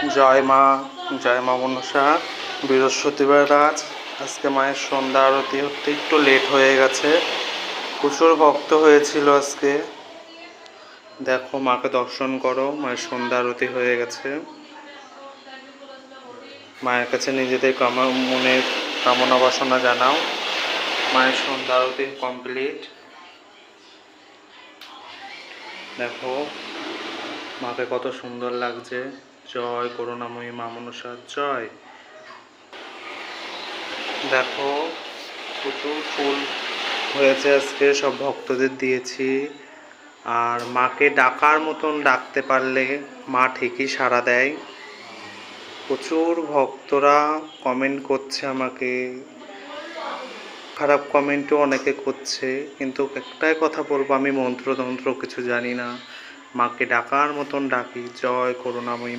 জয় মা, জয় মা মনসা। বৃহস্পতিবার আজকে মায়ের সন্ধ্যা আরতি হতে একটু লেট হয়ে গেছে। প্রচুর ভক্ত হয়েছিল আজকে। দেখো, মাকে দর্শন করো, মায়ের সন্ধ্যা আরতি হয়ে গেছে। মায়ের কাছে নিজেদের মনের কামনা বাসনা জানাও। মায়ের সন্ধ্যা আরতি কমপ্লিট। দেখো মাকে কত সুন্দর লাগছে। জয় করুণাময়ী মা মনসা জয়। দেখো প্রচুর ফুল হয়েছে আজকে, সব ভক্তদের দিয়েছি। আর মাকে ডাকার মতন ডাকতে পারলে মা ঠিকই সাড়া দেয়। প্রচুর ভক্তরা কমেন্ট করছে আমাকে, খারাপ কমেন্টও অনেকে করছে, কিন্তু একটাই কথা বলবো, আমি মন্ত্রতন্ত্র কিছু জানি না। মাকে ডাকার মতন ডাকি। জয় করুণাময়ী।